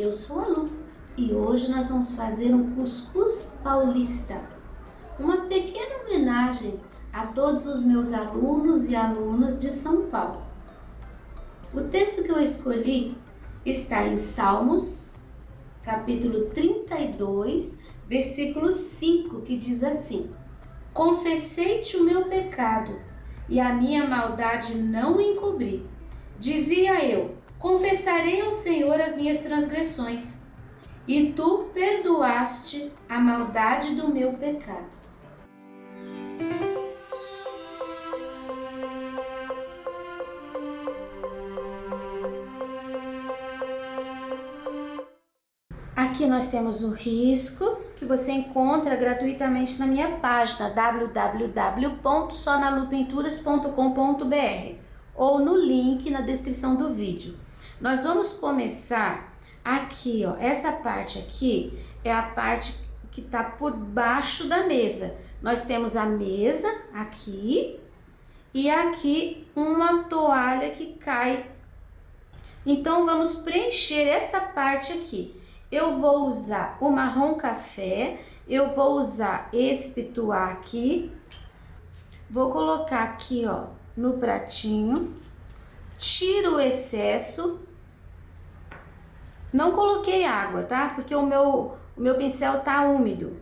Eu sou a Lu e hoje nós vamos fazer um cuscuz paulista. Uma pequena homenagem a todos os meus alunos e alunas de São Paulo. O texto que eu escolhi está em Salmos, capítulo 32, versículo 5, que diz assim: Confessei-te o meu pecado e a minha maldade não encobri. Dizia eu: confessarei ao Senhor as minhas transgressões, e tu perdoaste a maldade do meu pecado. Aqui nós temos o risco que você encontra gratuitamente na minha página www.sonalupinturas.com.br ou no link na descrição do vídeo. Nós vamos começar aqui, ó. Essa parte aqui é a parte que está por baixo da mesa. Nós temos a mesa aqui e aqui uma toalha que cai. Então vamos preencher essa parte aqui. Eu vou usar o marrom café, eu vou usar esse pituá aqui, vou colocar aqui, ó, no pratinho, tiro o excesso, não coloquei água, tá? Porque o meu pincel tá úmido.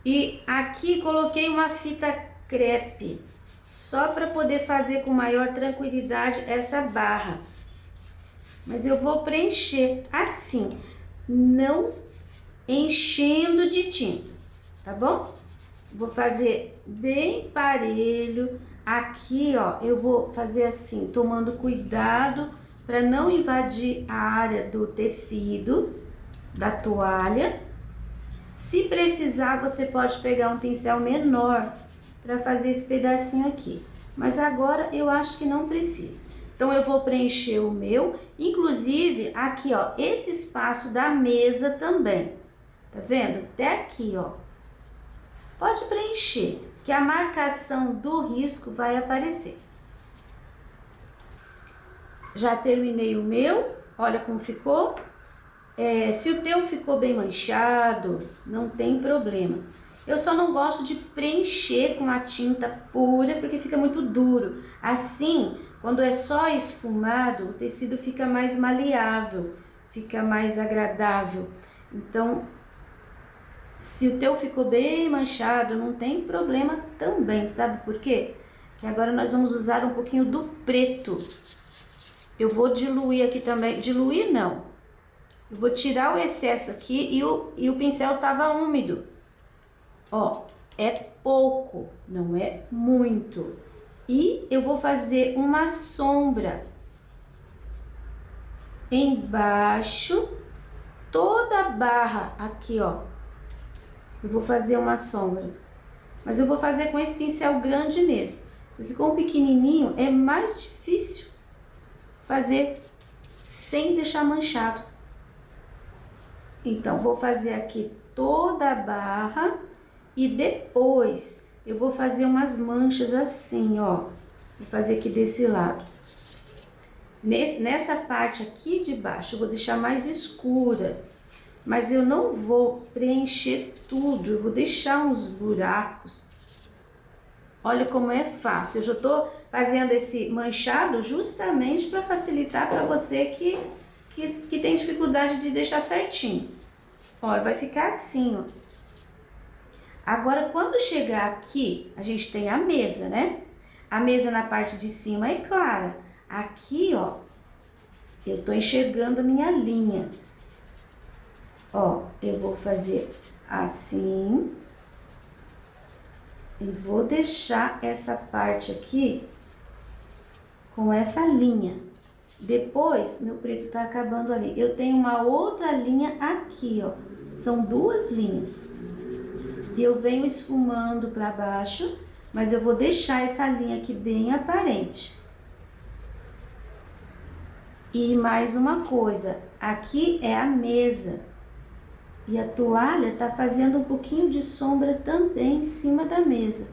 E aqui coloquei uma fita crepe, só para poder fazer com maior tranquilidade essa barra. Mas eu vou preencher assim, não enchendo de tinta, tá bom? Vou fazer bem parelho. Aqui, ó, eu vou fazer assim, tomando cuidado para não invadir a área do tecido da toalha. Se precisar, você pode pegar um pincel menor para fazer esse pedacinho aqui. Mas agora eu acho que não precisa. Então, eu vou preencher o meu, inclusive aqui, ó, esse espaço da mesa também. Tá vendo? Até aqui, ó. Pode preencher, que a marcação do risco vai aparecer. Já terminei o meu, olha como ficou. Se o teu ficou bem manchado, não tem problema. Eu só não gosto de preencher com a tinta pura, porque fica muito duro. Assim, quando é só esfumado, o tecido fica mais maleável, fica mais agradável. Então, se o teu ficou bem manchado, não tem problema também. Sabe por quê? Que agora nós vamos usar um pouquinho do preto. Eu vou diluir aqui também. Diluir não. Eu vou tirar o excesso aqui e o pincel estava úmido. Ó, é pouco, não é muito. E eu vou fazer uma sombra embaixo, toda a barra aqui, ó. Eu vou fazer uma sombra. Mas eu vou fazer com esse pincel grande mesmo, porque com o pequenininho é mais difícil fazer sem deixar manchado. Então, vou fazer aqui toda a barra e depois eu vou fazer umas manchas assim, ó. Vou fazer aqui desse lado. Nessa parte aqui de baixo eu vou deixar mais escura, mas eu não vou preencher tudo, eu vou deixar uns buracos. Olha como é fácil, eu já tô fazendo esse manchado justamente para facilitar para você que tem dificuldade de deixar certinho. Olha, vai ficar assim, ó. Agora, quando chegar aqui, a gente tem a mesa, né? A mesa na parte de cima é clara. Aqui, ó, eu tô enxergando a minha linha. Ó, eu vou fazer assim. E vou deixar essa parte aqui com essa linha. Depois, meu preto tá acabando ali. Eu tenho uma outra linha aqui, ó. São duas linhas. E eu venho esfumando para baixo, mas eu vou deixar essa linha aqui bem aparente. E mais uma coisa, aqui é a mesa. E a toalha tá fazendo um pouquinho de sombra também em cima da mesa.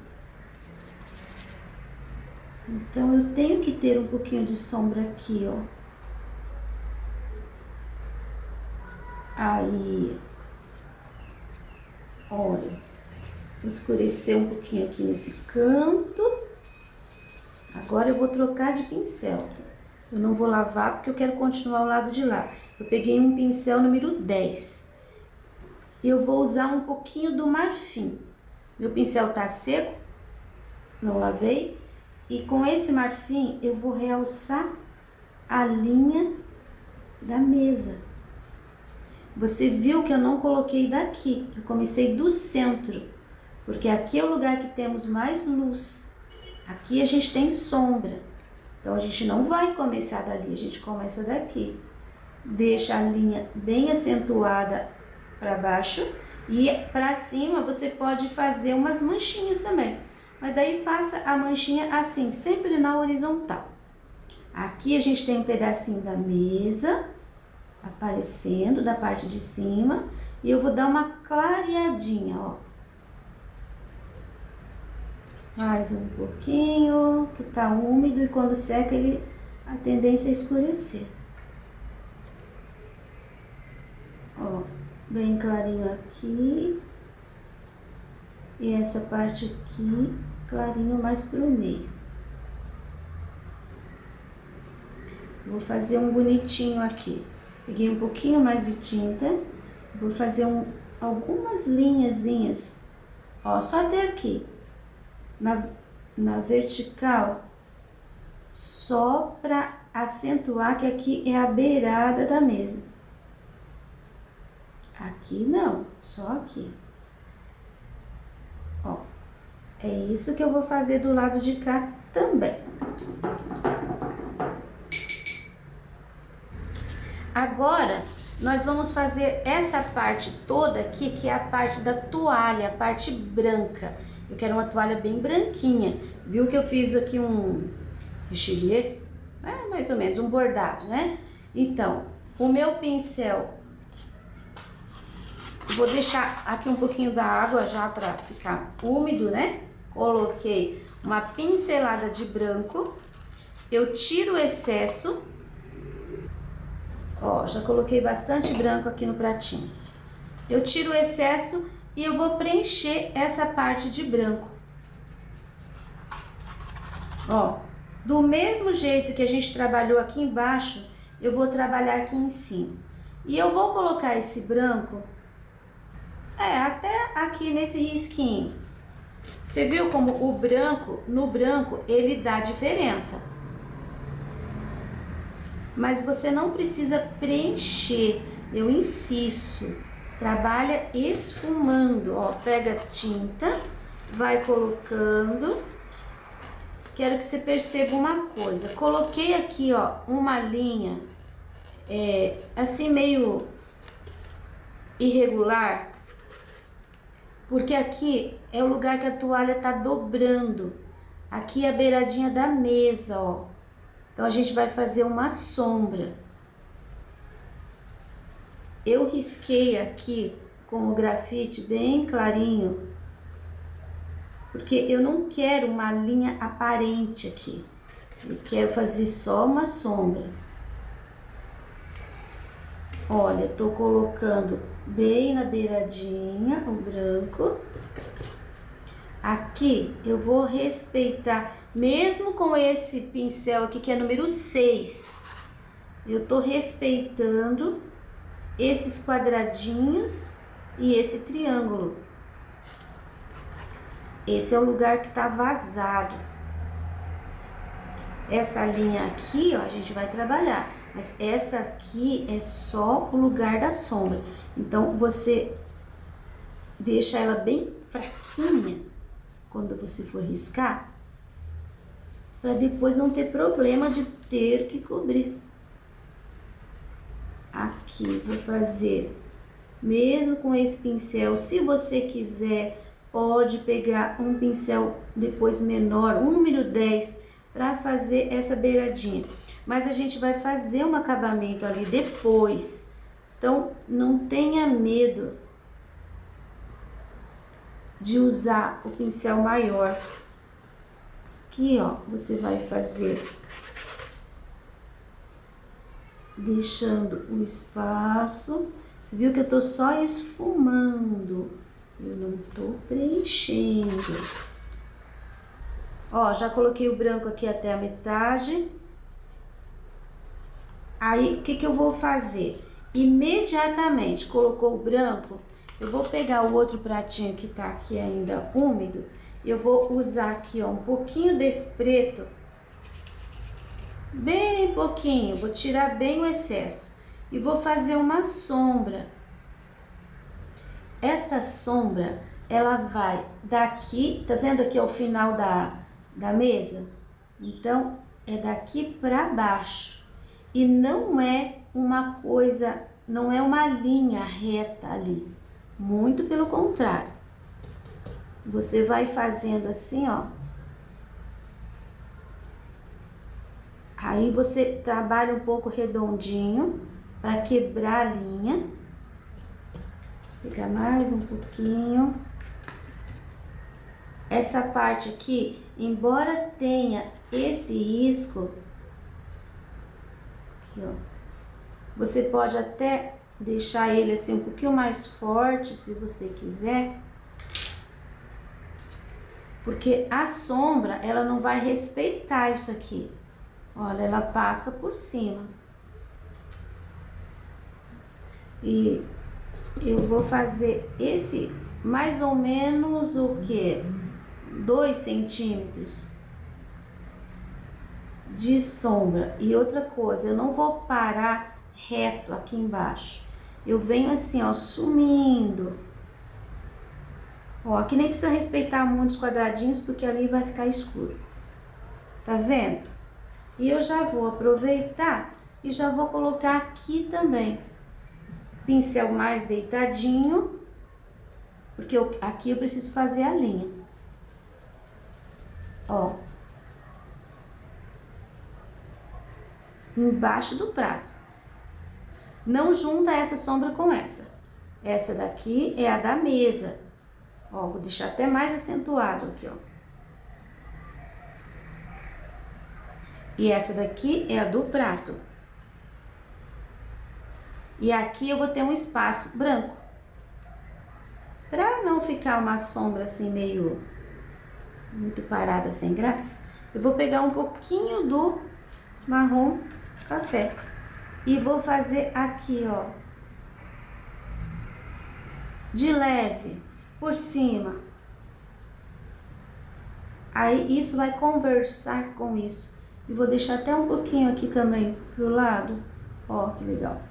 Então, eu tenho que ter um pouquinho de sombra aqui, ó. Aí, olha, vou escurecer um pouquinho aqui nesse canto. Agora eu vou trocar de pincel. Eu não vou lavar porque eu quero continuar o lado de lá. Eu peguei um pincel número 10. Eu vou usar um pouquinho do marfim. Meu pincel tá seco, não lavei. E com esse marfim eu vou realçar a linha da mesa. Você viu que eu não coloquei daqui, eu comecei do centro, porque aqui é o lugar que temos mais luz. Aqui a gente tem sombra, então a gente não vai começar dali, a gente começa daqui. Deixa a linha bem acentuada para baixo e para cima você pode fazer umas manchinhas também. Mas daí faça a manchinha assim, sempre na horizontal. Aqui a gente tem um pedacinho da mesa aparecendo da parte de cima e eu vou dar uma clareadinha, ó. Mais um pouquinho, que tá úmido e quando seca a tendência é escurecer. Ó, bem clarinho aqui e essa parte aqui clarinho mais pro meio. Vou fazer um bonitinho aqui. Peguei um pouquinho mais de tinta, vou fazer algumas linhazinhas, ó, só até aqui, na vertical, só para acentuar que aqui é a beirada da mesa. Aqui não, só aqui. Ó, é isso que eu vou fazer do lado de cá também. Agora, nós vamos fazer essa parte toda aqui, que é a parte da toalha, a parte branca. Eu quero uma toalha bem branquinha. Viu que eu fiz aqui um richelieu? É, mais ou menos, um bordado, né? Então, o meu pincel, vou deixar aqui um pouquinho da água já para ficar úmido, né? Coloquei uma pincelada de branco. Eu tiro o excesso. Ó, já coloquei bastante branco aqui no pratinho. Eu tiro o excesso e eu vou preencher essa parte de branco. Ó, do mesmo jeito que a gente trabalhou aqui embaixo, eu vou trabalhar aqui em cima. E eu vou colocar esse branco, até aqui nesse risquinho. Você viu como o branco, no branco, ele dá diferença. Mas você não precisa preencher, eu insisto, trabalha esfumando, ó, pega tinta, vai colocando. Quero que você perceba uma coisa, coloquei aqui, ó, uma linha, assim meio irregular, porque aqui é o lugar que a toalha tá dobrando, aqui é a beiradinha da mesa, ó. Então, a gente vai fazer uma sombra. Eu risquei aqui com o grafite bem clarinho, porque eu não quero uma linha aparente aqui. Eu quero fazer só uma sombra. Olha, tô colocando bem na beiradinha o branco. Aqui eu vou respeitar, mesmo com esse pincel aqui que é número 6, eu tô respeitando esses quadradinhos e esse triângulo. Esse é o lugar que tá vazado. Essa linha aqui, ó, a gente vai trabalhar, mas essa aqui é só o lugar da sombra. Então, você deixa ela bem fraquinha quando você for riscar, para depois não ter problema de ter que cobrir. Aqui, vou fazer, mesmo com esse pincel, se você quiser, pode pegar um pincel depois menor, um número 10, para fazer essa beiradinha. Mas a gente vai fazer um acabamento ali depois, então não tenha medo de usar o pincel maior. Aqui, ó, você vai fazer deixando o espaço Você viu que eu tô só esfumando, eu não tô preenchendo. Ó, já coloquei o branco aqui até a metade. Aí, o que que eu vou fazer? Imediatamente colocou o branco, eu vou pegar o outro pratinho que tá aqui ainda úmido, eu vou usar aqui, ó, um pouquinho desse preto, bem pouquinho, vou tirar bem o excesso e vou fazer uma sombra. Esta sombra, ela vai daqui, tá vendo aqui ao final da mesa? Então, é daqui pra baixo. E não é uma coisa, não é uma linha reta ali. Muito pelo contrário. Você vai fazendo assim, ó. Aí você trabalha um pouco redondinho para quebrar a linha. Fica mais um pouquinho. Essa parte aqui, embora tenha esse risco, aqui, ó, você pode até deixar ele assim um pouquinho mais forte, se você quiser, porque a sombra, ela não vai respeitar isso aqui. Olha, ela passa por cima. E eu vou fazer esse mais ou menos o que? 2 centímetros de sombra. E outra coisa, eu não vou parar reto aqui embaixo. Eu venho assim, ó, sumindo. Ó, aqui nem precisa respeitar muito os quadradinhos, porque ali vai ficar escuro. Tá vendo? E eu já vou aproveitar e já vou colocar aqui também. Pincel mais deitadinho, porque aqui eu preciso fazer a linha. Ó. Embaixo do prato. Não junta essa sombra com essa. Essa daqui é a da mesa. Ó, vou deixar até mais acentuado aqui, ó. E essa daqui é a do prato. E aqui eu vou ter um espaço branco. Pra não ficar uma sombra assim meio muito parada, sem graça, eu vou pegar um pouquinho do marrom café e vou fazer aqui, ó, de leve por cima. Aí isso vai conversar com isso. E vou deixar até um pouquinho aqui também pro lado. Ó, que legal.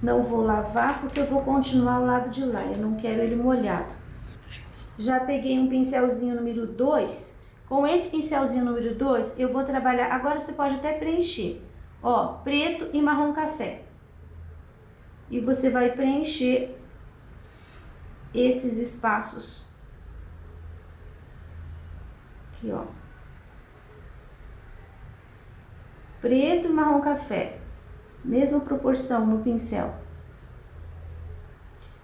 Não vou lavar porque eu vou continuar ao lado de lá, eu não quero ele molhado. Já peguei um pincelzinho número 2. Com esse pincelzinho número 2, eu vou trabalhar, agora você pode até preencher, ó, preto e marrom café. E você vai preencher esses espaços. Aqui, ó. Preto e marrom café. Mesma proporção no pincel.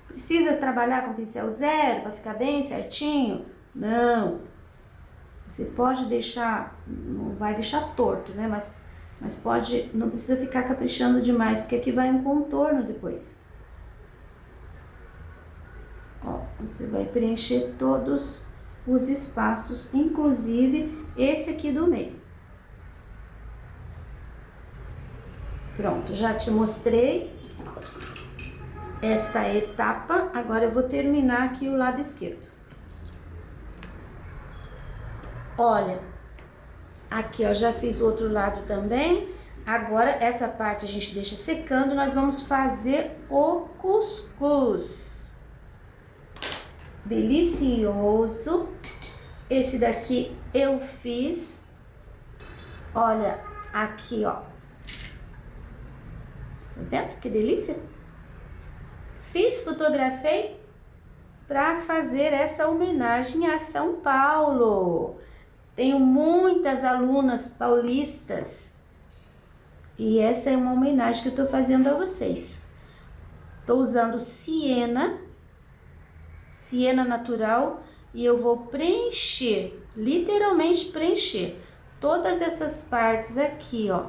Precisa trabalhar com pincel 0 para ficar bem certinho? Não. Você pode deixar, não vai deixar torto, né? Mas pode, não precisa ficar caprichando demais, porque aqui vai um contorno depois. Ó, você vai preencher todos os espaços, inclusive esse aqui do meio. Pronto, já te mostrei esta etapa, agora eu vou terminar aqui o lado esquerdo. Olha, aqui ó, já fiz o outro lado também. Agora essa parte a gente deixa secando, nós vamos fazer o cuscuz. Delicioso. Esse daqui eu fiz, olha, aqui ó. Tá vendo que delícia? Fiz, fotografei para fazer essa homenagem a São Paulo. Tenho muitas alunas paulistas e essa é uma homenagem que eu tô fazendo a vocês. Tô usando siena natural e eu vou preencher, literalmente preencher todas essas partes aqui, ó.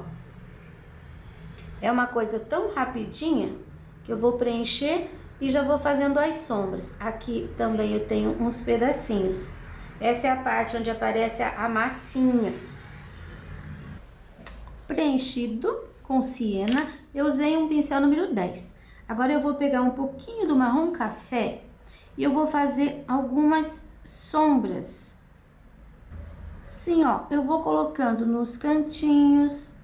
É uma coisa tão rapidinha que eu vou preencher e já vou fazendo as sombras. Aqui também eu tenho uns pedacinhos. Essa é a parte onde aparece a massinha. Preenchido com siena, eu usei um pincel número 10. Agora eu vou pegar um pouquinho do marrom café e eu vou fazer algumas sombras. Sim, ó, eu vou colocando nos cantinhos.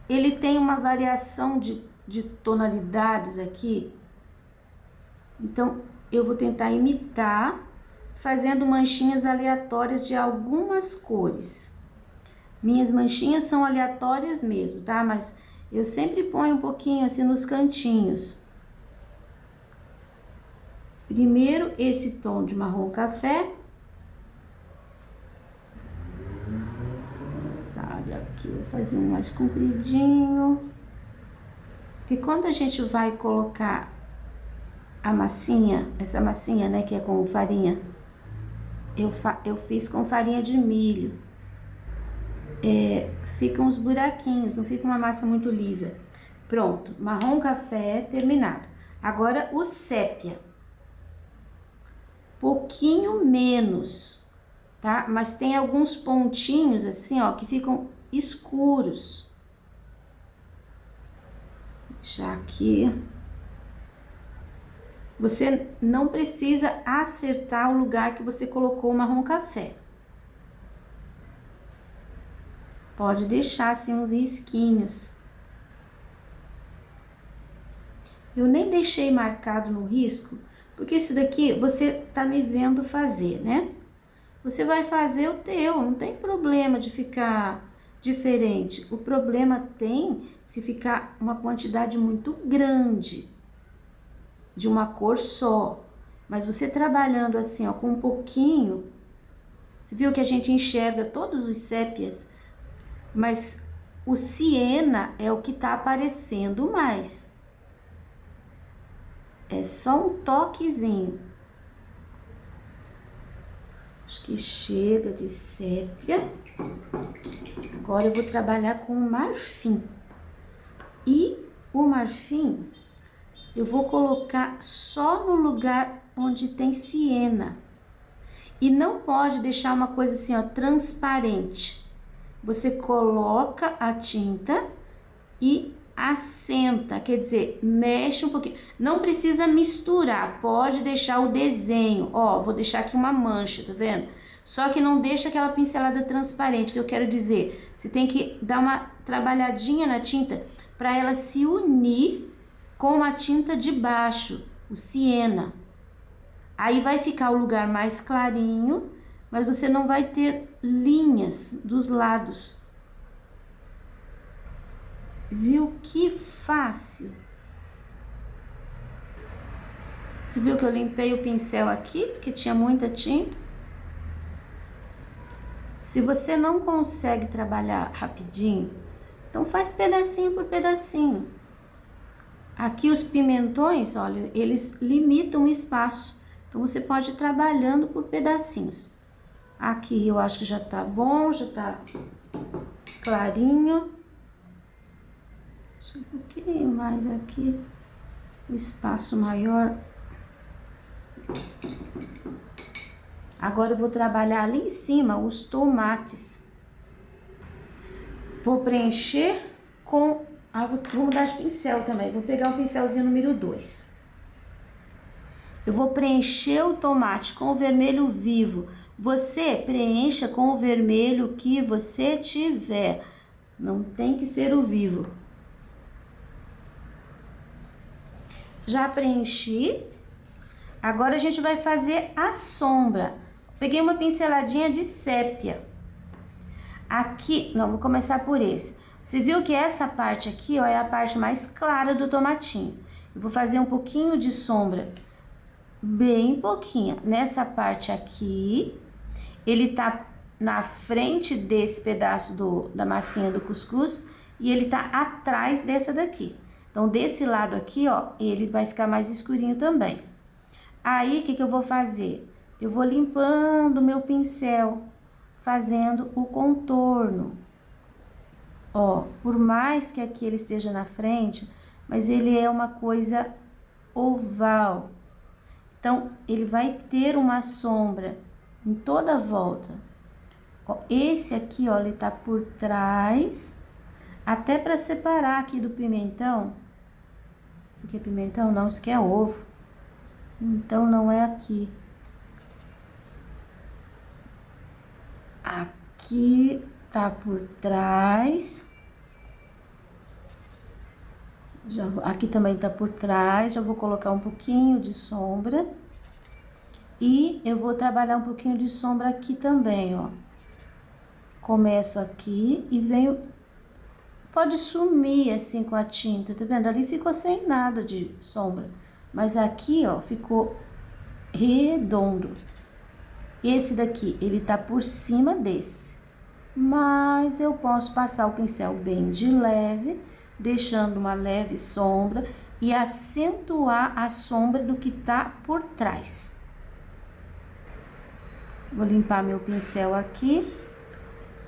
Ele tem uma variação de tonalidades aqui. Então, eu vou tentar imitar, fazendo manchinhas aleatórias de algumas cores. Minhas manchinhas são aleatórias mesmo, tá? Mas eu sempre ponho um pouquinho assim nos cantinhos. Primeiro, esse tom de marrom café. Essa área aqui, eu vou fazer um mais compridinho. Porque quando a gente vai colocar a massinha, essa massinha, né, que é com farinha, eu fiz com farinha de milho. Ficam uns buraquinhos, não fica uma massa muito lisa. Pronto, marrom café terminado. Agora o sépia. Pouquinho menos, tá? Mas tem alguns pontinhos assim, ó, que ficam escuros. Vou deixar aqui. Você não precisa acertar o lugar que você colocou o marrom café. Pode deixar assim uns risquinhos. Eu nem deixei marcado no risco, porque isso daqui você tá me vendo fazer, né? Você vai fazer o teu, não tem problema de ficar diferente. O problema tem se ficar uma quantidade muito grande de uma cor só. Mas você trabalhando assim, ó, com um pouquinho, você viu que a gente enxerga todos os sépias, mas o siena é o que tá aparecendo mais. É só um toquezinho. Acho que chega de sépia. Agora eu vou trabalhar com o marfim. E o marfim eu vou colocar só no lugar onde tem siena. E não pode deixar uma coisa assim, ó, transparente. Você coloca a tinta e assenta, quer dizer, mexe um pouquinho. Não precisa misturar, pode deixar o desenho. Ó, vou deixar aqui uma mancha, tá vendo? Só que não deixa aquela pincelada transparente, que eu quero dizer. Você tem que dar uma trabalhadinha na tinta para ela se unir com a tinta de baixo, o siena. Aí vai ficar o lugar mais clarinho, mas você não vai ter linhas dos lados. Viu que fácil? Você viu que eu limpei o pincel aqui, porque tinha muita tinta? Se você não consegue trabalhar rapidinho, então faz pedacinho por pedacinho. Aqui os pimentões, olha, eles limitam o espaço. Então você pode ir trabalhando por pedacinhos. Aqui eu acho que já tá bom, já tá clarinho. Um pouquinho mais aqui, o espaço maior. Agora eu vou trabalhar ali em cima os tomates. Vou preencher com... vou mudar de pincel também, vou pegar o pincelzinho número 2. Eu vou preencher o tomate com o vermelho vivo. Você preencha com o vermelho que você tiver, não tem que ser o vivo. Já preenchi. Agora a gente vai fazer a sombra. Peguei uma pinceladinha de sépia. Aqui, não, vou começar por esse. Você viu que essa parte aqui, ó, é a parte mais clara do tomatinho. Eu vou fazer um pouquinho de sombra, bem pouquinha. Nessa parte aqui, ele tá na frente desse pedaço da massinha do cuscuz e ele tá atrás dessa daqui. Então, desse lado aqui, ó, ele vai ficar mais escurinho também. Aí, o que que eu vou fazer? Eu vou limpando o meu pincel, fazendo o contorno. Ó, por mais que aqui ele esteja na frente, mas ele é uma coisa oval. Então, ele vai ter uma sombra em toda a volta. Ó, esse aqui, ó, ele tá por trás, até para separar aqui do pimentão. Isso aqui é pimentão? Não, isso aqui é ovo. Então, não é aqui. Aqui tá por trás. Aqui também tá por trás. Já vou colocar um pouquinho de sombra. E eu vou trabalhar um pouquinho de sombra aqui também, ó. Começo aqui e venho... Pode sumir assim com a tinta, tá vendo? Ali ficou sem nada de sombra. Mas aqui, ó, ficou redondo. Esse daqui, ele tá por cima desse. Mas eu posso passar o pincel bem de leve, deixando uma leve sombra e acentuar a sombra do que tá por trás. Vou limpar meu pincel aqui,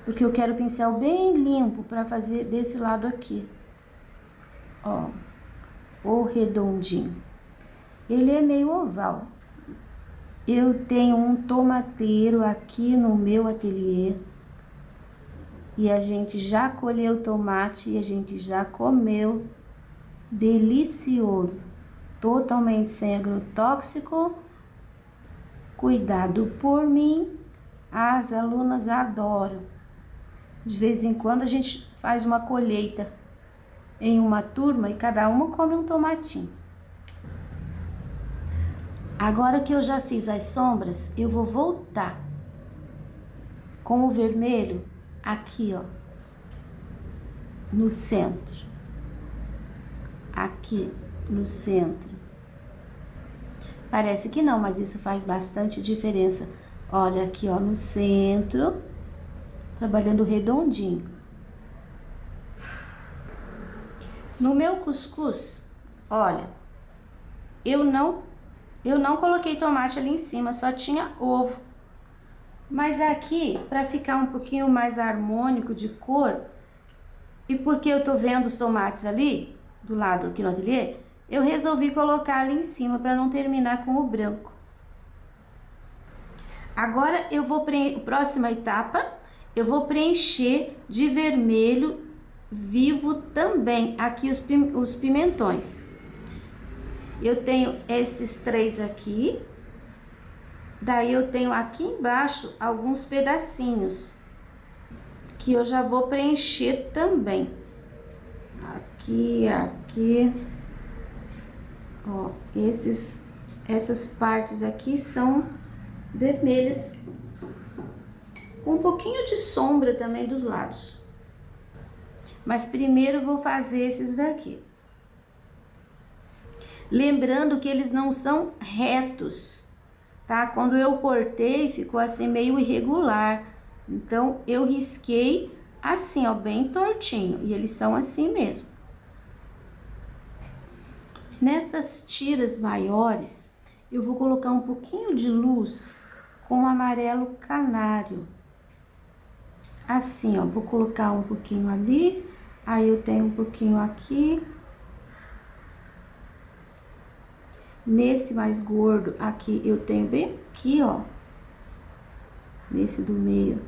porque eu quero o pincel bem limpo para fazer desse lado aqui. Ó, o redondinho. Ele é meio oval. Eu tenho um tomateiro aqui no meu ateliê. E a gente já colheu tomate e a gente já comeu. Delicioso. Totalmente sem agrotóxico. Cuidado por mim. As alunas adoram. De vez em quando a gente faz uma colheita em uma turma e cada uma come um tomatinho. Agora que eu já fiz as sombras, eu vou voltar com o vermelho aqui, ó, no centro. Aqui no centro. Parece que não, mas isso faz bastante diferença. Olha aqui, ó, no centro, trabalhando redondinho. No meu cuscuz, olha, eu não coloquei tomate ali em cima, só tinha ovo. Mas aqui, para ficar um pouquinho mais harmônico de cor, e porque eu tô vendo os tomates ali, do lado aqui no ateliê, eu resolvi colocar ali em cima para não terminar com o branco. Agora eu vou próxima etapa, eu vou preencher de vermelho vivo também aqui os pimentões. Eu tenho esses 3 aqui, daí eu tenho aqui embaixo alguns pedacinhos que eu já vou preencher também. Aqui, aqui, ó, essas partes aqui são vermelhas, com um pouquinho de sombra também dos lados. Mas primeiro eu vou fazer esses daqui. Lembrando que eles não são retos, tá? Quando eu cortei, ficou assim meio irregular. Então, eu risquei assim, ó, bem tortinho. E eles são assim mesmo. Nessas tiras maiores, eu vou colocar um pouquinho de luz com amarelo canário. Assim, ó, vou colocar um pouquinho ali, aí eu tenho um pouquinho aqui. Nesse mais gordo aqui, eu tenho bem aqui, ó. Nesse do meio.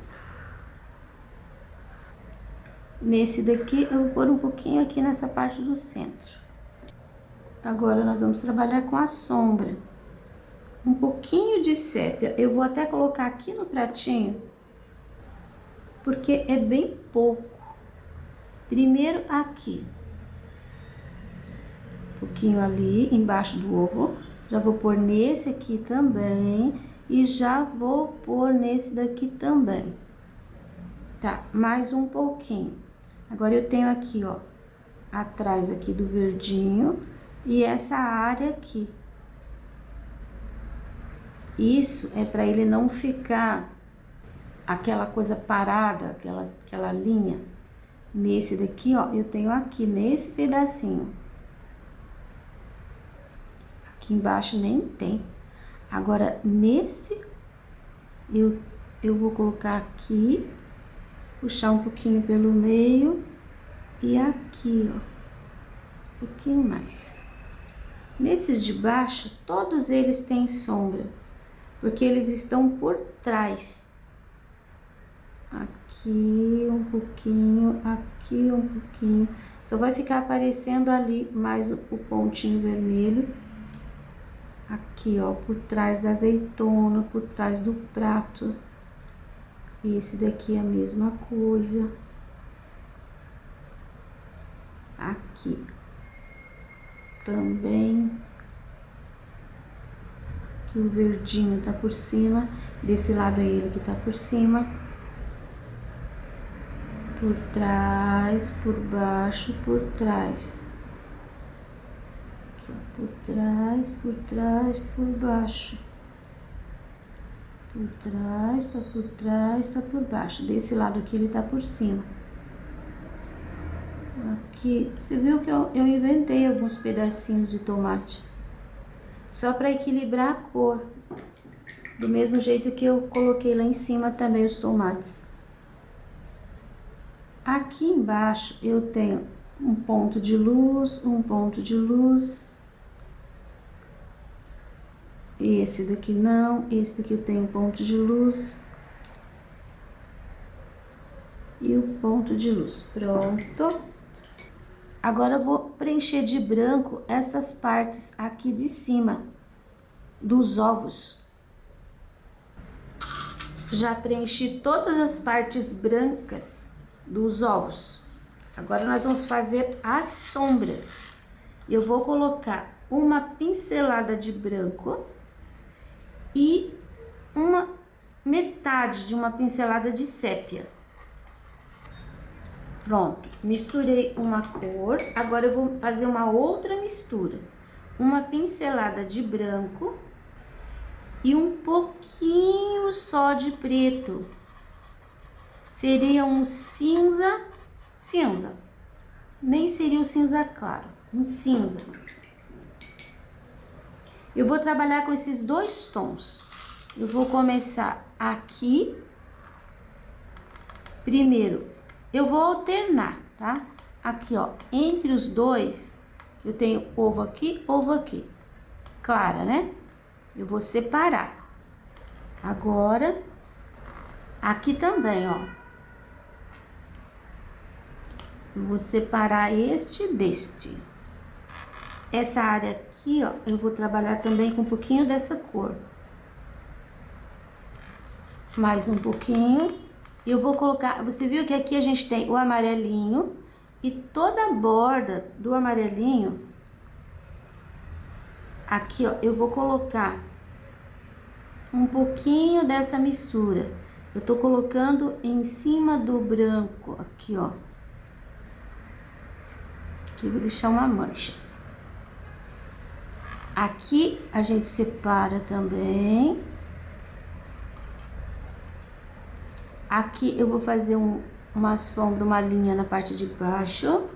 Nesse daqui, eu vou pôr um pouquinho aqui nessa parte do centro. Agora, nós vamos trabalhar com a sombra. Um pouquinho de sépia. Eu vou até colocar aqui no pratinho, porque é bem pouco. Primeiro aqui. Um pouquinho ali, embaixo do ovo. Já vou pôr nesse aqui também. E já vou pôr nesse daqui também. Tá, mais um pouquinho. Agora, eu tenho aqui, ó, atrás aqui do verdinho. E essa área aqui. Isso é para ele não ficar aquela coisa parada, aquela linha. Nesse daqui, ó, eu tenho aqui, nesse pedacinho. Aqui embaixo nem tem. Agora, nesse, eu vou colocar aqui, puxar um pouquinho pelo meio E aqui, ó, um pouquinho mais. Nesses de baixo, todos eles têm sombra, porque eles estão por trás. Aqui um pouquinho, aqui um pouquinho. Só vai ficar aparecendo ali mais o pontinho vermelho. Aqui, ó, por trás da azeitona, por trás do prato. Esse daqui é a mesma coisa. Aqui também. Aqui o verdinho tá por cima. Desse lado é ele que tá por cima. Por trás, por baixo, por trás. Aqui, ó, por trás, por baixo. Por trás, tá por baixo. Desse lado aqui ele tá por cima. Aqui, você viu que eu inventei alguns pedacinhos de tomate. Só para equilibrar a cor. Do mesmo jeito que eu coloquei lá em cima também os tomates. Aqui embaixo eu tenho um ponto de luz, um ponto de luz. Esse daqui não, esse daqui eu tenho um ponto de luz. E o ponto de luz, pronto. Agora eu vou preencher de branco essas partes aqui de cima dos ovos. Já preenchi todas as partes brancas dos ovos. Agora nós vamos fazer as sombras. Eu vou colocar uma pincelada de branco e uma metade de uma pincelada de sépia. Pronto, misturei uma cor. Agora eu vou fazer uma outra mistura. Uma pincelada de branco e um pouquinho só de preto. Seria um cinza, nem seria o cinza claro, um cinza. Eu vou trabalhar com esses dois tons. Eu vou começar aqui. Primeiro, eu vou alternar, tá? Aqui, ó, entre os dois, eu tenho ovo aqui, clara, né? Eu vou separar. Agora, aqui também, ó. Eu vou separar este deste. Essa área aqui, ó, eu vou trabalhar também com um pouquinho dessa cor. Mais um pouquinho. E eu vou colocar, você viu que aqui a gente tem o amarelinho e toda a borda do amarelinho. Aqui, ó, eu vou colocar um pouquinho dessa mistura. Eu tô colocando em cima do branco, aqui, ó. Aqui eu vou deixar uma mancha. Aqui a gente separa também. Aqui eu vou fazer uma sombra, uma linha na parte de baixo.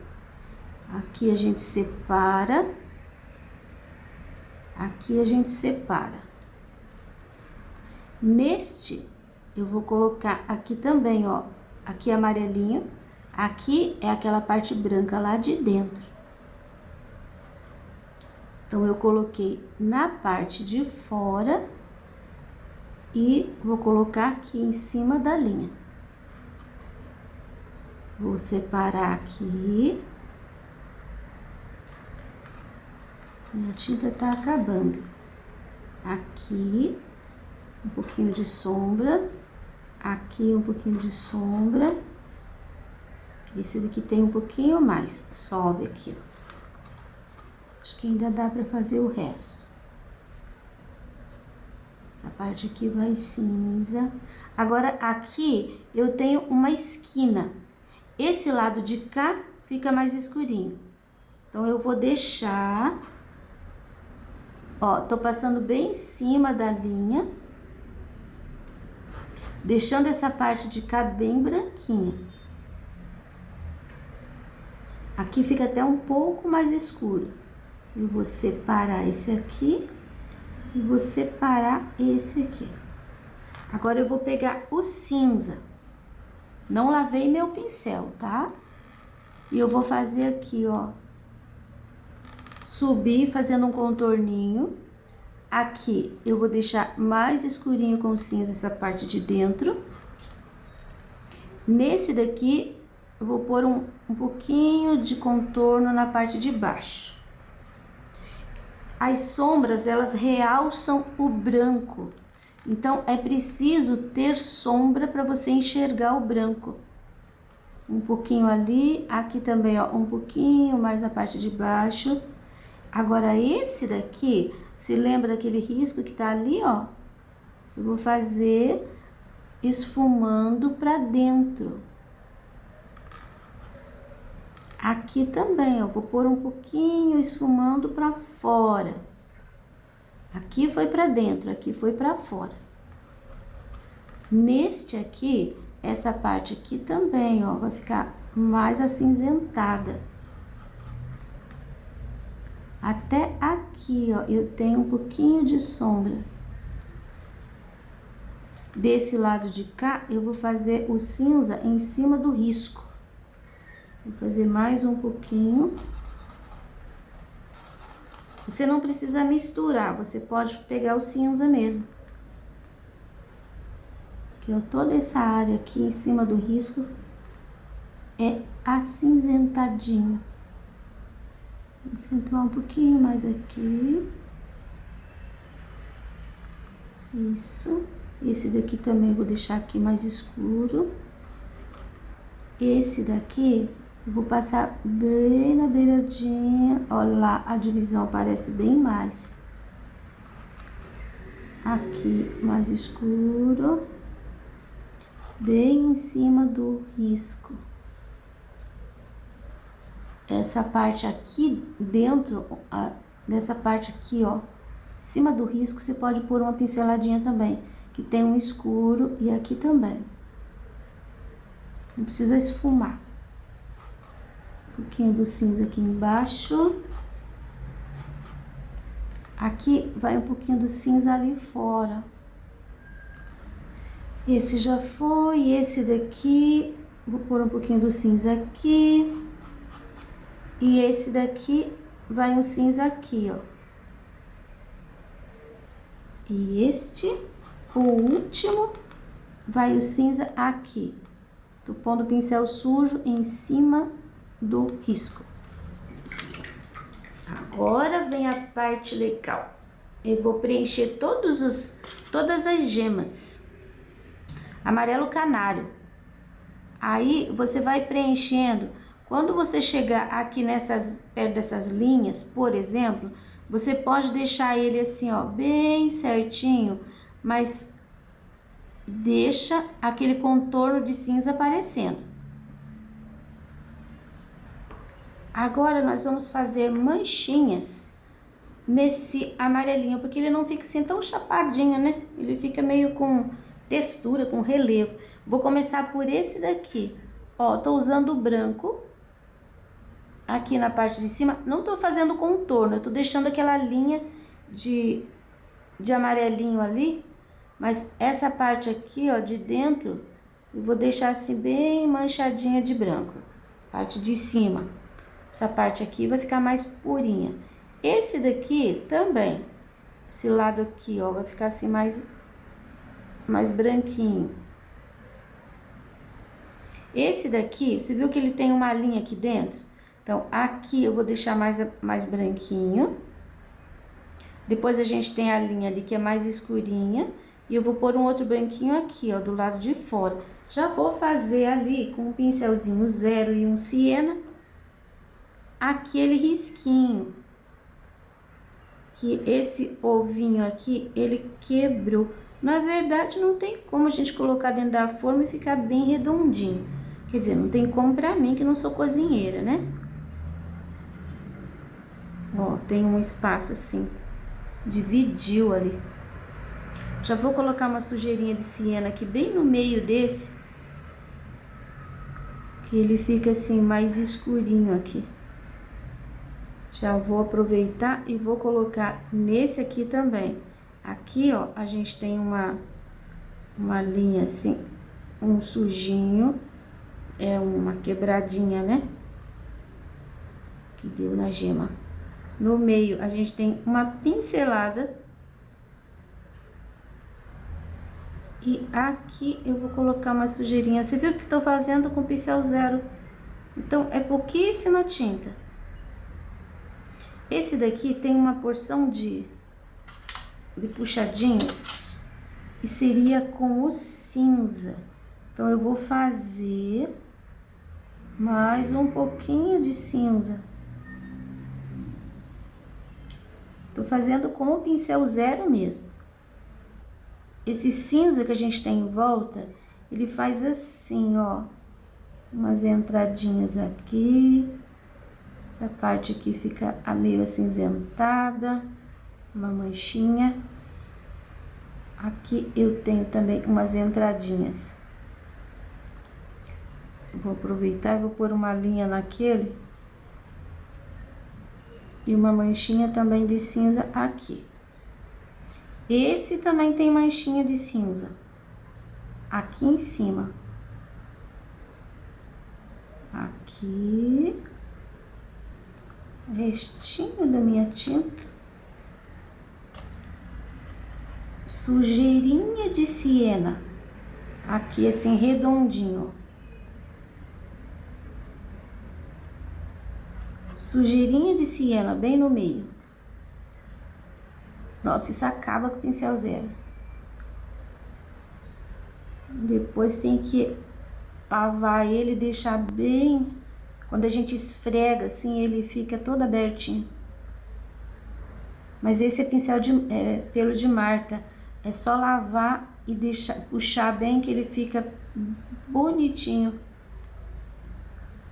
Aqui a gente separa. Aqui a gente separa. Neste, eu vou colocar aqui também, ó. Aqui é amarelinho. Aqui é aquela parte branca lá de dentro. Então, eu coloquei na parte de fora e vou colocar aqui em cima da linha. Vou separar aqui. Minha tinta tá acabando. Aqui, um pouquinho de sombra. Aqui, um pouquinho de sombra. Esse daqui tem um pouquinho mais. Sobe aqui, ó. Acho que ainda dá pra fazer o resto. Essa parte aqui vai cinza. Agora, aqui eu tenho uma esquina. Esse lado de cá fica mais escurinho. Então, eu vou deixar... Ó, tô passando bem em cima da linha. Deixando essa parte de cá bem branquinha. Aqui fica até um pouco mais escuro. Eu vou separar esse aqui e vou separar esse aqui. Agora, eu vou pegar o cinza. Não lavei meu pincel, tá? E eu vou fazer aqui, ó, subir fazendo um contorninho. Aqui eu vou deixar mais escurinho com cinza essa parte de dentro. Nesse daqui eu vou pôr um pouquinho de contorno na parte de baixo. As sombras, elas realçam o branco. Então é preciso ter sombra para você enxergar o branco. Um pouquinho ali, aqui também, ó, um pouquinho mais na parte de baixo. Agora esse daqui, se lembra daquele risco que tá ali, ó? Eu vou fazer esfumando para dentro. Aqui também, ó, vou pôr um pouquinho esfumando para fora. Aqui foi para dentro, aqui foi para fora. Neste aqui, essa parte aqui também, ó, vai ficar mais acinzentada. Até aqui, ó, eu tenho um pouquinho de sombra. Desse lado de cá, eu vou fazer o cinza em cima do risco. Vou fazer mais um pouquinho. Você não precisa misturar, você pode pegar o cinza mesmo. Que toda essa área aqui em cima do risco é acinzentadinho. Vou acentuar um pouquinho mais aqui. Isso. Esse daqui também eu vou deixar aqui mais escuro. Esse daqui eu vou passar bem na beiradinha. Olha lá, a divisão parece bem mais. Aqui mais escuro. Bem em cima do risco. Essa parte aqui dentro, dessa parte aqui, ó, em cima do risco, você pode pôr uma pinceladinha também, que tem um escuro, e aqui também. Não precisa esfumar. Um pouquinho do cinza aqui embaixo. Aqui vai um pouquinho do cinza ali fora. Esse já foi, esse daqui, vou pôr um pouquinho do cinza aqui. E esse daqui vai um cinza aqui, ó. E este, o último, vai o cinza aqui. Tô pondo o pincel sujo em cima do risco. Agora vem a parte legal. Eu vou preencher todas as gemas. Amarelo canário. Aí você vai preenchendo. Quando você chegar aqui perto dessas linhas, por exemplo, você pode deixar ele assim, ó, bem certinho, mas deixa aquele contorno de cinza aparecendo. Agora nós vamos fazer manchinhas nesse amarelinho, porque ele não fica assim tão chapadinho, né? Ele fica meio com textura, com relevo. Vou começar por esse daqui. Ó, tô usando o branco. Aqui na parte de cima, não tô fazendo contorno, eu tô deixando aquela linha de amarelinho ali, mas essa parte aqui, ó, de dentro, eu vou deixar assim bem manchadinha de branco. Parte de cima, essa parte aqui vai ficar mais purinha. Esse daqui também, esse lado aqui, ó, vai ficar assim mais branquinho. Esse daqui, você viu que ele tem uma linha aqui dentro? Então, aqui eu vou deixar mais branquinho. Depois a gente tem a linha ali que é mais escurinha. E eu vou pôr um outro branquinho aqui, ó, do lado de fora. Já vou fazer ali com um pincelzinho 0 e um siena, aquele risquinho. Que esse ovinho aqui, ele quebrou. Na verdade, não tem como a gente colocar dentro da forma e ficar bem redondinho. Quer dizer, não tem como pra mim, que não sou cozinheira, né? Ó, tem um espaço assim, dividiu ali. Já vou colocar uma sujeirinha de siena aqui bem no meio desse, que ele fica assim mais escurinho aqui. Já vou aproveitar e vou colocar nesse aqui também. Aqui, ó, a gente tem uma linha assim, um sujinho, é uma quebradinha, né? que deu na gema. No meio a gente tem uma pincelada. E aqui eu vou colocar uma sujeirinha. Você viu que estou fazendo com pincel 0? Então, é pouquíssima tinta. Esse daqui tem uma porção de puxadinhos. E seria com o cinza. Então, eu vou fazer mais um pouquinho de cinza. Tô fazendo com o pincel 0 mesmo. Esse cinza que a gente tem em volta, ele faz assim, ó. Umas entradinhas aqui. Essa parte aqui fica meio acinzentada. Uma manchinha. Aqui eu tenho também umas entradinhas. Vou aproveitar e vou pôr uma linha naquele. E uma manchinha também de cinza aqui. Esse também tem manchinha de cinza. Aqui em cima. Aqui. Restinho da minha tinta. Sujeirinha de siena. Aqui assim, redondinho. Sujeirinha de siena bem no meio. Nossa, isso acaba com o pincel 0. Depois tem que lavar ele e deixar bem... Quando a gente esfrega assim, ele fica todo abertinho. Mas esse é pincel de pelo de Marta. É só lavar e deixar, puxar bem que ele fica bonitinho.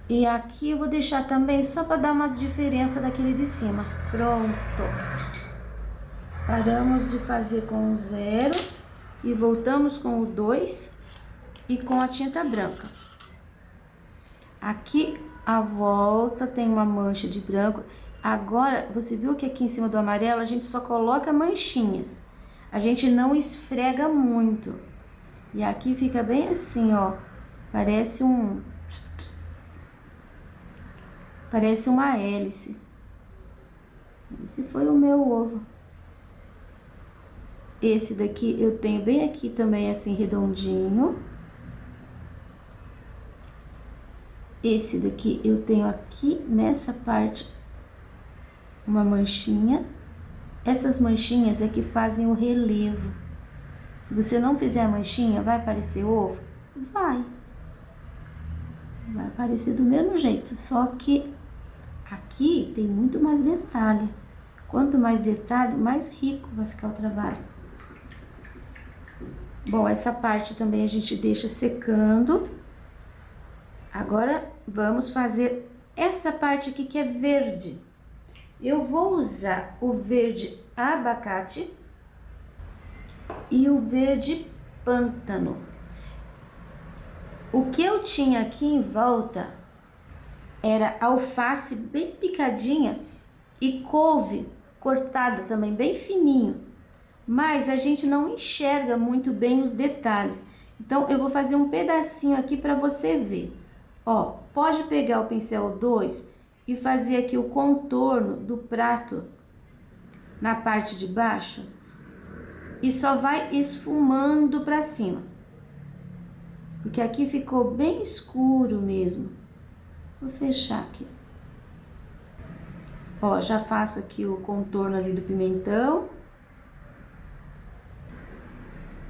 E aqui eu vou deixar também só para dar uma diferença daquele de cima. Pronto. Paramos de fazer com o 0 e voltamos com o 2 e com a tinta branca. Aqui a volta tem uma mancha de branco. Agora, você viu que aqui em cima do amarelo a gente só coloca manchinhas. A gente não esfrega muito. E aqui fica bem assim, ó. Parece uma hélice. Esse foi o meu ovo. Esse daqui eu tenho bem aqui também, assim, redondinho. Esse daqui eu tenho aqui nessa parte uma manchinha. Essas manchinhas é que fazem o relevo. Se você não fizer a manchinha, vai aparecer ovo? Vai. Vai aparecer do mesmo jeito, só que aqui tem muito mais detalhe. Quanto mais detalhe, mais rico vai ficar o trabalho. Bom, essa parte também a gente deixa secando. Agora, vamos fazer essa parte aqui que é verde. Eu vou usar o verde abacate e o verde pântano. O que eu tinha aqui em volta era alface bem picadinha e couve cortada também bem fininho. Mas a gente não enxerga muito bem os detalhes. Então, eu vou fazer um pedacinho aqui para você ver. Ó, pode pegar o pincel 2 e fazer aqui o contorno do prato na parte de baixo. E só vai esfumando para cima. Porque aqui ficou bem escuro mesmo. Vou fechar aqui. Ó, já faço aqui o contorno ali do pimentão.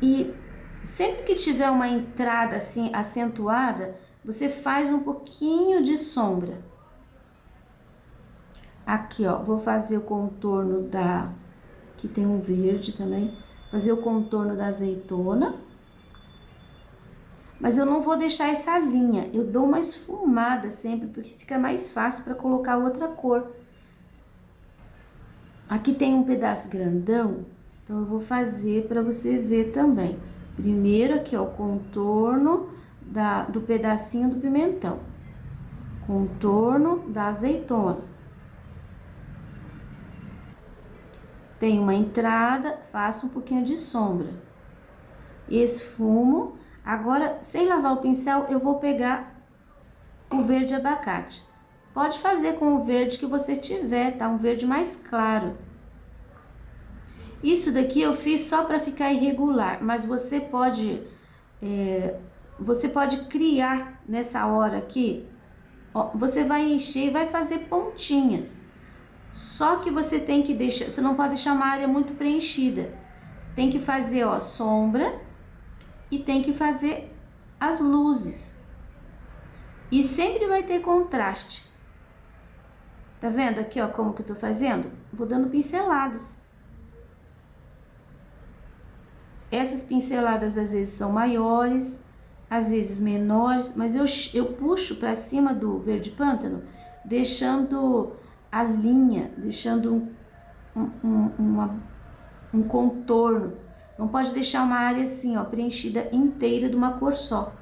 E sempre que tiver uma entrada assim acentuada, você faz um pouquinho de sombra. Aqui, ó, vou fazer o contorno da... Aqui tem um verde também. Fazer o contorno da azeitona. Mas eu não vou deixar essa linha. Eu dou uma esfumada sempre, porque fica mais fácil para colocar outra cor. Aqui tem um pedaço grandão. Então, eu vou fazer para você ver também. Primeiro aqui, ó, o contorno do pedacinho do pimentão. Contorno da azeitona. Tem uma entrada, faço um pouquinho de sombra. Esfumo. Agora, sem lavar o pincel, eu vou pegar o verde abacate. pode fazer com o verde que você tiver, tá? Um verde mais claro. Isso daqui eu fiz só para ficar irregular, mas você pode criar nessa hora aqui. Ó, você vai encher e vai fazer pontinhas. Só que você tem que deixar, você não pode deixar uma área muito preenchida. Tem que fazer, ó, sombra e tem que fazer as luzes. E sempre vai ter contraste. Tá vendo aqui, ó, como que eu tô fazendo? Vou dando pinceladas. Essas pinceladas às vezes são maiores, às vezes menores, mas eu puxo para cima do verde pântano, deixando a linha, deixando um contorno. Não pode deixar uma área assim, ó, preenchida inteira de uma cor só.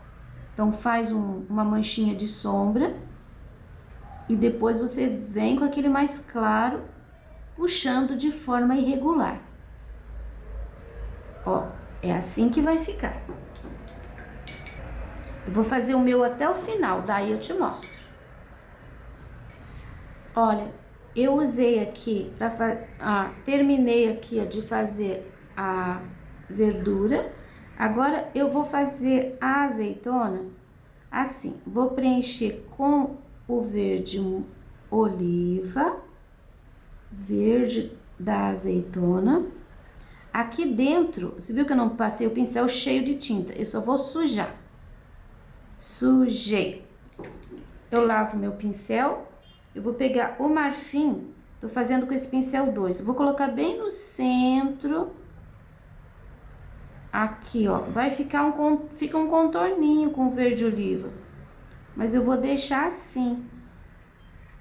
Então faz uma manchinha de sombra e depois você vem com aquele mais claro, puxando de forma irregular. Ó, é assim que vai ficar. Eu vou fazer o meu até o final, daí eu te mostro. Olha, eu usei aqui, terminei aqui, ó, de fazer a verdura. Agora eu vou fazer a azeitona assim. Vou preencher com o verde oliva, verde da azeitona. Aqui dentro, você viu que eu não passei o pincel cheio de tinta, eu só vou sujar. Sujei. Eu lavo meu pincel, eu vou pegar o marfim, tô fazendo com esse pincel 2, eu vou colocar bem no centro. Aqui, ó, vai ficar fica um contorninho com verde oliva, mas eu vou deixar assim.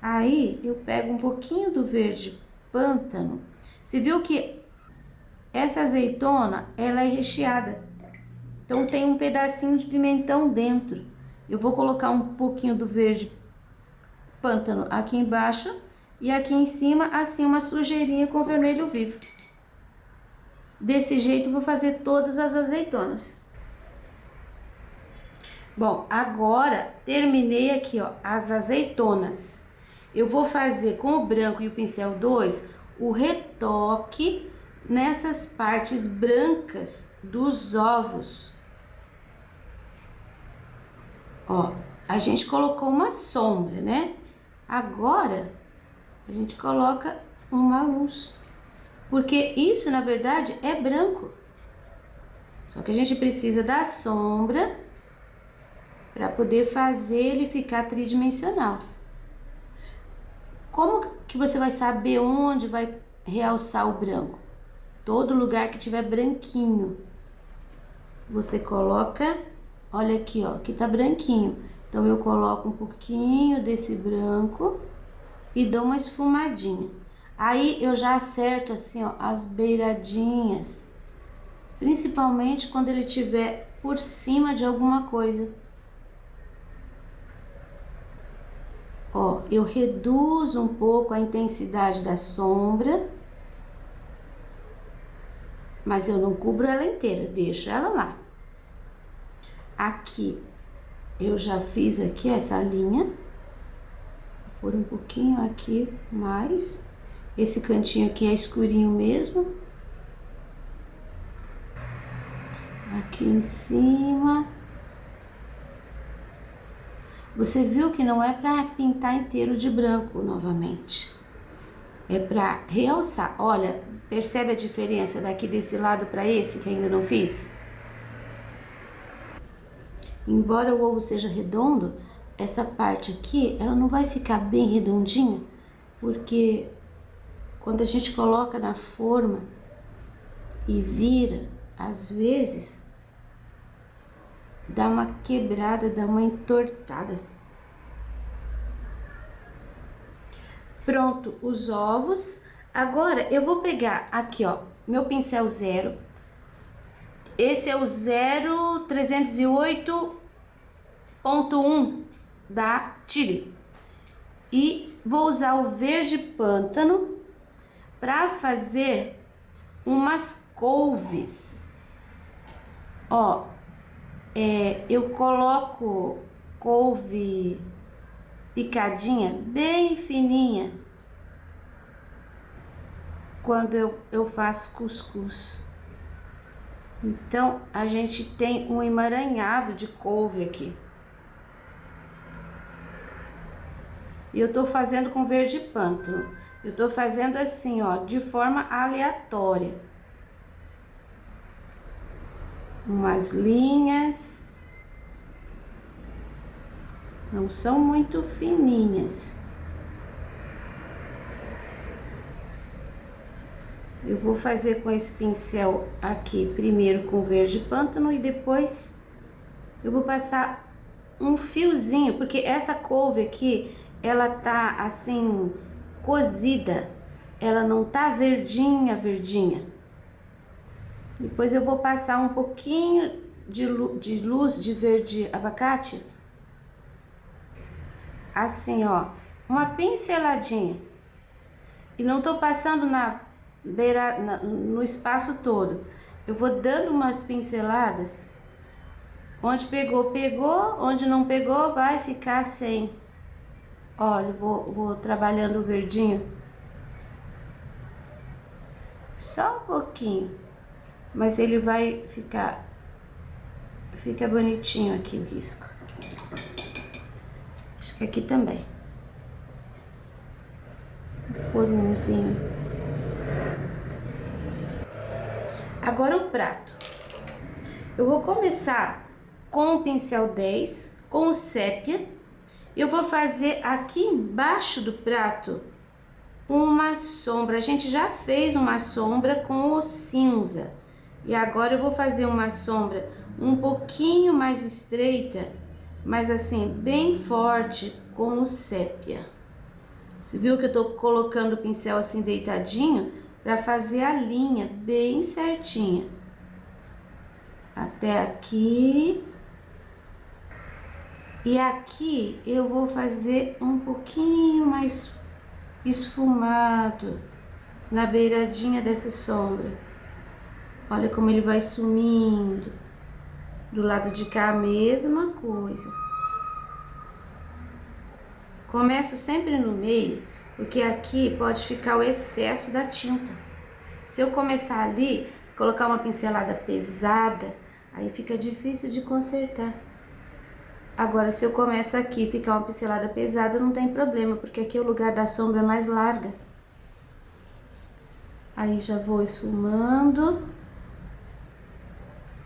Aí, eu pego um pouquinho do verde pântano. Você viu que essa azeitona, ela é recheada. Então, tem um pedacinho de pimentão dentro. Eu vou colocar um pouquinho do verde pântano aqui embaixo e aqui em cima, assim, uma sujeirinha com vermelho vivo. Desse jeito, eu vou fazer todas as azeitonas. Bom, agora, terminei aqui, ó, as azeitonas. Eu vou fazer com o branco e o pincel 2 o retoque nessas partes brancas dos ovos. Ó, a gente colocou uma sombra, né? Agora, a gente coloca uma luz. Porque isso, na verdade, é branco. Só que a gente precisa da sombra para poder fazer ele ficar tridimensional. Como que você vai saber onde vai realçar o branco? Todo lugar que tiver branquinho, você coloca, olha aqui, ó, aqui tá branquinho. Então, eu coloco um pouquinho desse branco e dou uma esfumadinha. Aí, eu já acerto assim, ó, as beiradinhas, principalmente quando ele tiver por cima de alguma coisa. Ó, eu reduzo um pouco a intensidade da sombra, mas eu não cubro ela inteira, deixo ela lá. Aqui, eu já fiz aqui essa linha, vou pôr um pouquinho aqui mais. Esse cantinho aqui é escurinho mesmo. Aqui em cima. Você viu que não é para pintar inteiro de branco novamente. É para realçar. Olha, percebe a diferença daqui desse lado para esse que ainda não fiz? Embora o ovo seja redondo, essa parte aqui, ela não vai ficar bem redondinha, porque quando a gente coloca na forma e vira, às vezes dá uma quebrada, dá uma entortada. Pronto, os ovos. Agora eu vou pegar aqui, ó, meu pincel 0. Esse é o 0308.1 da Tilly. E vou usar o verde pântano para fazer umas couves. Ó, eu coloco couve picadinha bem fininha quando eu faço cuscuz. Então, a gente tem um emaranhado de couve aqui. E eu tô fazendo com verde pântano. Eu tô fazendo assim, ó, de forma aleatória. Umas linhas. Não são muito fininhas. Eu vou fazer com esse pincel aqui, primeiro com verde pântano e depois eu vou passar um fiozinho, porque essa couve aqui, ela tá assim, cozida, ela não tá verdinha, verdinha. Depois eu vou passar um pouquinho de luz de verde abacate, assim ó, uma pinceladinha. E não tô passando na beira, no espaço todo. Eu vou dando umas pinceladas. Onde pegou, pegou. Onde não pegou, vai ficar sem. Olha, vou trabalhando o verdinho. Só um pouquinho. Mas ele vai ficar... Fica bonitinho aqui o risco. Acho que aqui também. Vou pôr umzinho. Agora o prato. Eu vou começar com o pincel 10, com o sépia. Eu vou fazer aqui embaixo do prato uma sombra. A gente já fez uma sombra com o cinza. E agora eu vou fazer uma sombra um pouquinho mais estreita, mas assim, bem forte, com o sépia. Você viu que eu tô colocando o pincel assim deitadinho para fazer a linha bem certinha. Até aqui. E aqui eu vou fazer um pouquinho mais esfumado na beiradinha dessa sombra. Olha como ele vai sumindo. Do lado de cá a mesma coisa. Começo sempre no meio, porque aqui pode ficar o excesso da tinta. Se eu começar ali, colocar uma pincelada pesada, aí fica difícil de consertar. Agora, se eu começo aqui e ficar uma pincelada pesada, não tem problema, porque aqui o lugar da sombra é mais larga. Aí já vou esfumando.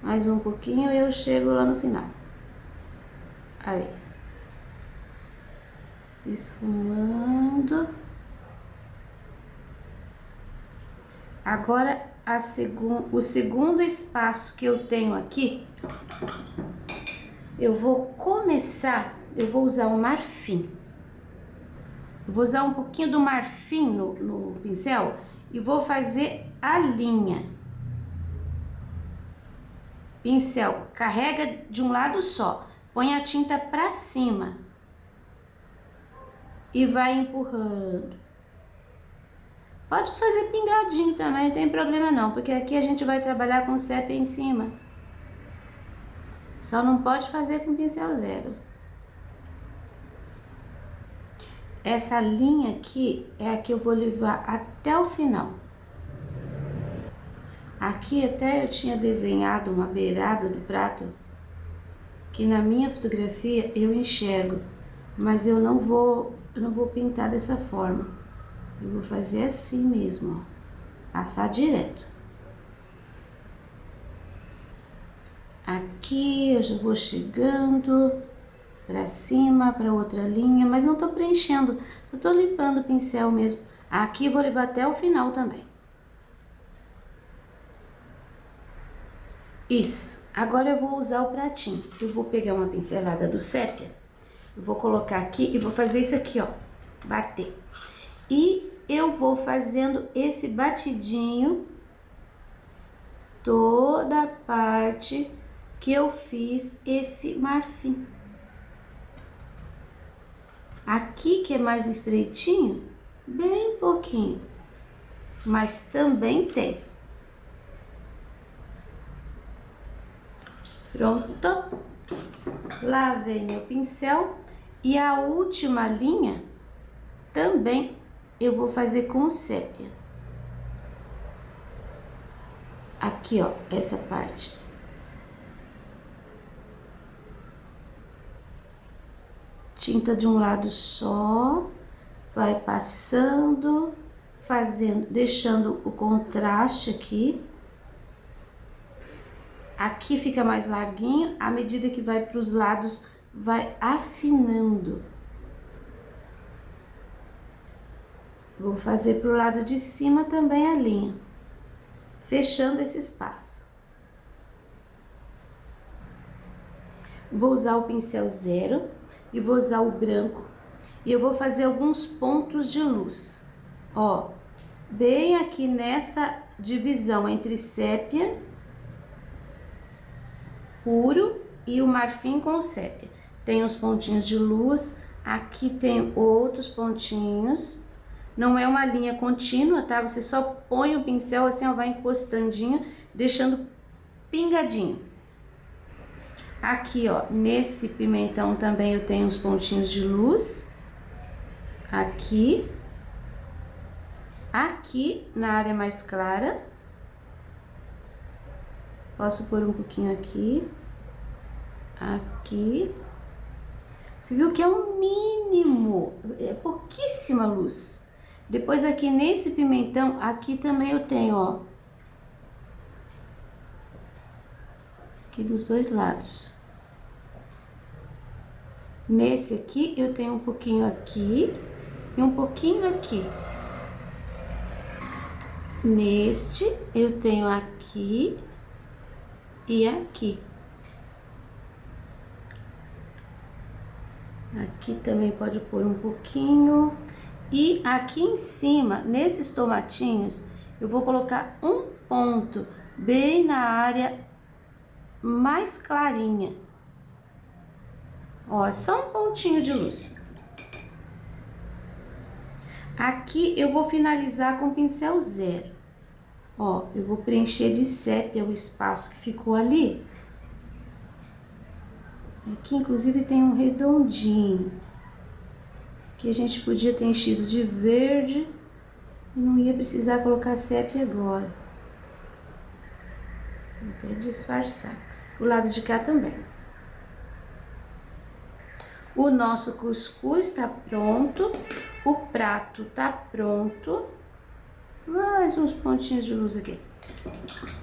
Mais um pouquinho e eu chego lá no final. Aí. Esfumando. Agora, o segundo espaço que eu tenho aqui, eu vou começar, eu vou usar o marfim. Eu vou usar um pouquinho do marfim no pincel e vou fazer a linha. Pincel, carrega de um lado só, põe a tinta pra cima e vai empurrando. Pode fazer pingadinho também, não tem problema não, porque aqui a gente vai trabalhar com sépia em cima. Só não pode fazer com pincel zero. Essa linha aqui é a que eu vou levar até o final. Aqui até eu tinha desenhado uma beirada do prato, que na minha fotografia eu enxergo, mas eu não vou pintar dessa forma. Eu vou fazer assim mesmo, ó, passar direto. Aqui eu já vou chegando pra cima, pra outra linha, mas não tô preenchendo, só tô limpando o pincel mesmo. Aqui eu vou levar até o final também. Isso, agora eu vou usar o pratinho. Eu vou pegar uma pincelada do sépia, eu vou colocar aqui e vou fazer isso aqui, ó, bater. E eu vou fazendo esse batidinho toda a parte que eu fiz esse marfim. Aqui que é mais estreitinho, bem pouquinho, mas também tem. Pronto, lavei meu pincel E a última linha também eu vou fazer com sépia. Aqui, ó, essa parte. Tinta de um lado só, vai passando, fazendo, deixando o contraste aqui. Aqui fica mais larguinho, à medida que vai para os lados, vai afinando. Vou fazer pro lado de cima também a linha, fechando esse espaço. Vou usar o pincel 0 e vou usar o branco. E eu vou fazer alguns pontos de luz. Ó, bem aqui nessa divisão entre sépia puro e o marfim com sépia. Tem uns pontinhos de luz, aqui tem outros pontinhos. Não é uma linha contínua, tá? Você só põe o pincel assim, ó, vai encostandinho, deixando pingadinho. Aqui, ó, nesse pimentão também eu tenho uns pontinhos de luz. Aqui. Aqui, na área mais clara. Posso pôr um pouquinho aqui. Aqui. Você viu que é um mínimo, é pouquíssima luz. Depois aqui nesse pimentão, aqui também eu tenho, ó. Aqui dos dois lados. Nesse aqui, eu tenho um pouquinho aqui e um pouquinho aqui. Neste, eu tenho aqui e aqui. Aqui também pode pôr um pouquinho. E aqui em cima, nesses tomatinhos, eu vou colocar um ponto bem na área mais clarinha. Ó, só um pontinho de luz. Aqui eu vou finalizar com pincel 0. Ó, eu vou preencher de sépia o espaço que ficou ali. Aqui, inclusive, tem um redondinho. Que a gente podia ter enchido de verde. E não ia precisar colocar sépia agora. Vou até disfarçar. O lado de cá também. O nosso cuscuz tá pronto. O prato tá pronto. Mais uns pontinhos de luz aqui.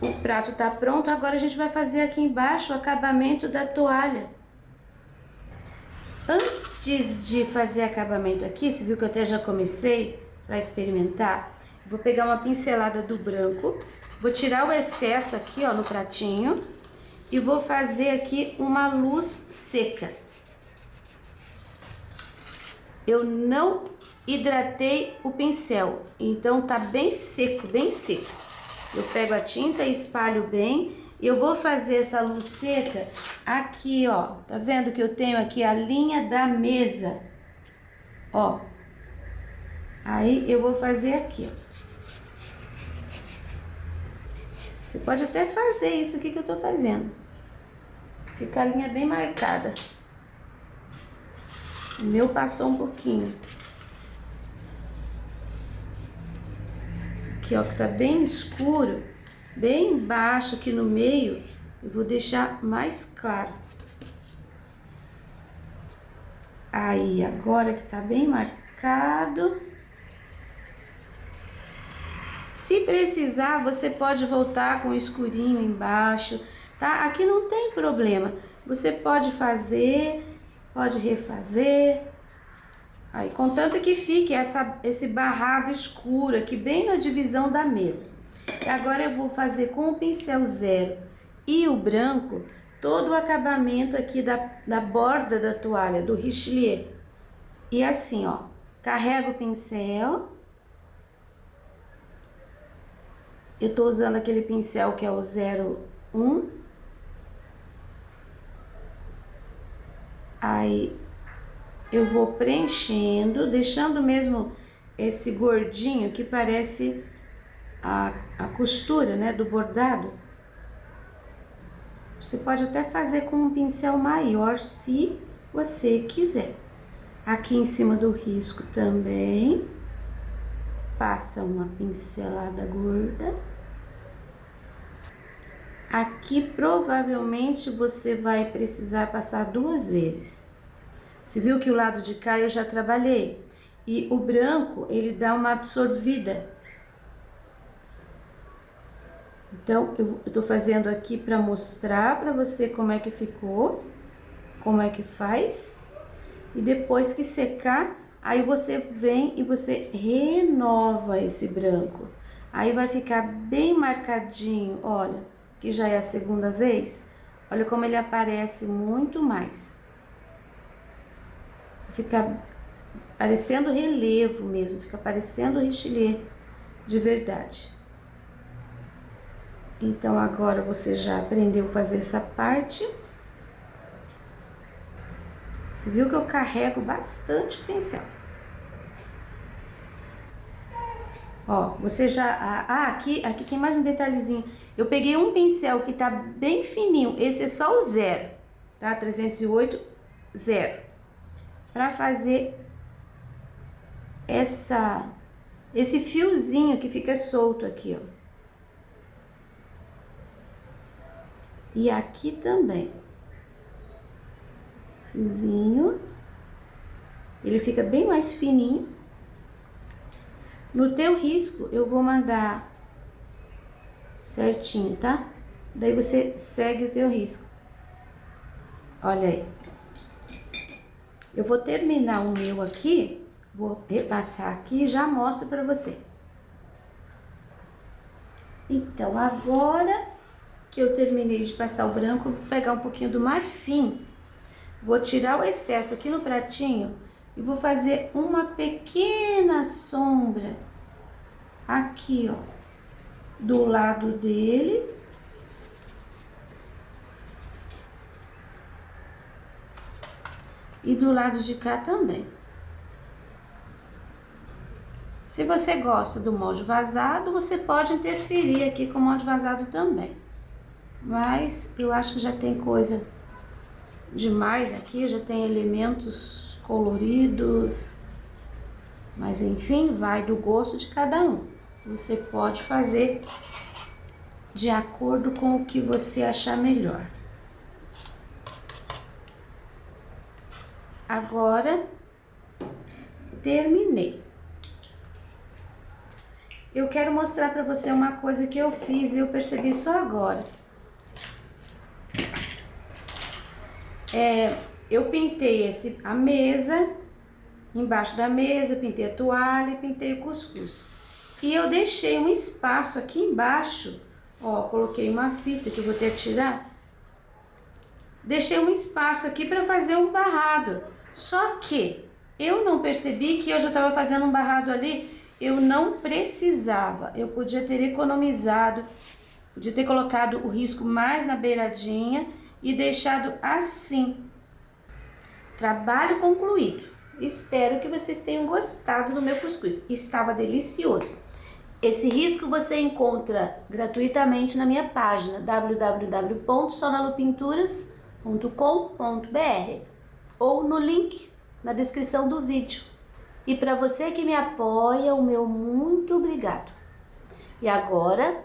O prato tá pronto. Agora a gente vai fazer aqui embaixo o acabamento da toalha. Antes de fazer acabamento aqui, você viu que eu até já comecei para experimentar? Vou pegar uma pincelada do branco, vou tirar o excesso aqui, ó, no pratinho e vou fazer aqui uma luz seca. Eu não hidratei o pincel, então tá bem seco, bem seco. Eu pego a tinta e espalho bem. E eu vou fazer essa luz seca aqui, ó. Tá vendo que eu tenho aqui a linha da mesa? Ó. Aí eu vou fazer aqui, ó. Você pode até fazer isso aqui que eu tô fazendo. Fica a linha bem marcada. O meu passou um pouquinho. Aqui, ó, que tá bem escuro. Bem embaixo aqui no meio, eu vou deixar mais claro. Aí, agora que tá bem marcado. Se precisar, você pode voltar com o escurinho embaixo, tá? Aqui não tem problema. Você pode fazer, pode refazer. Aí, contanto que fique esse barrado escuro aqui, bem na divisão da mesa. E agora eu vou fazer com o pincel 0 e o branco todo o acabamento aqui da borda da toalha, do Richelieu. E assim, ó, carrego o pincel. Eu tô usando aquele pincel que é o 01. Aí eu vou preenchendo, deixando mesmo esse gordinho que parece a costura, né, do bordado. Você pode até fazer com um pincel maior, se você quiser. Aqui em cima do risco também, passa uma pincelada gorda. Aqui provavelmente você vai precisar passar 2 vezes. Você viu que o lado de cá eu já trabalhei. E o branco, ele dá uma absorvida. Então, eu tô fazendo aqui para mostrar para você como é que ficou, como é que faz. E depois que secar, aí você vem e você renova esse branco. Aí vai ficar bem marcadinho, olha, que já é a segunda vez. Olha como ele aparece muito mais. Fica parecendo relevo mesmo, fica parecendo Richelieu de verdade. Então agora você já aprendeu a fazer essa parte. Você viu que eu carrego bastante o pincel. Ó, você já... aqui tem mais um detalhezinho. Eu peguei um pincel que tá bem fininho. Esse é só o 0, tá? 308, 0. Pra fazer esse fiozinho que fica solto aqui, ó. E aqui também. Fiozinho. Ele fica bem mais fininho. No teu risco, eu vou mandar certinho, tá? Daí você segue o teu risco. Olha aí. Eu vou terminar o meu aqui, vou repassar aqui e já mostro pra você. Então, agora que eu terminei de passar o branco, vou pegar um pouquinho do marfim. Vou tirar o excesso aqui no pratinho e vou fazer uma pequena sombra aqui, ó, do lado dele. E do lado de cá também. Se você gosta do molde vazado, você pode interferir aqui com o molde vazado também. Mas eu acho que já tem coisa demais aqui, já tem elementos coloridos. Mas enfim, vai do gosto de cada um. Você pode fazer de acordo com o que você achar melhor. Agora, terminei. Eu quero mostrar pra você uma coisa que eu fiz e eu percebi só agora. Eu pintei a mesa, embaixo da mesa, pintei a toalha e pintei o cuscuz. E eu deixei um espaço aqui embaixo, ó, coloquei uma fita que eu vou ter que tirar. Deixei um espaço aqui para fazer um barrado. Só que eu não percebi que eu já estava fazendo um barrado ali. Eu não precisava. Eu podia ter economizado, podia ter colocado o risco mais na beiradinha e deixado assim. Trabalho concluído. Espero que vocês tenham gostado do meu cuscuz. Estava delicioso. Esse risco você encontra gratuitamente na minha página www.sonalupinturas.com.br ou no link na descrição do vídeo. E para você que me apoia, o meu muito obrigado. E agora,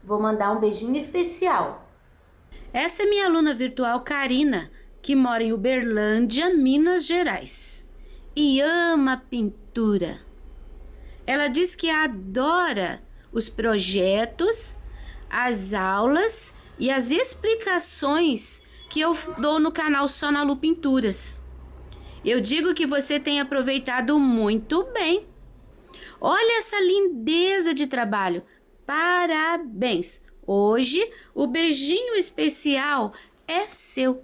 vou mandar um beijinho especial. Essa é minha aluna virtual, Karina, que mora em Uberlândia, Minas Gerais. E ama pintura. Ela diz que adora os projetos, as aulas e as explicações que eu dou no canal Sonalu Pinturas. Eu digo que você tem aproveitado muito bem. Olha essa lindeza de trabalho. Parabéns! Hoje o beijinho especial é seu.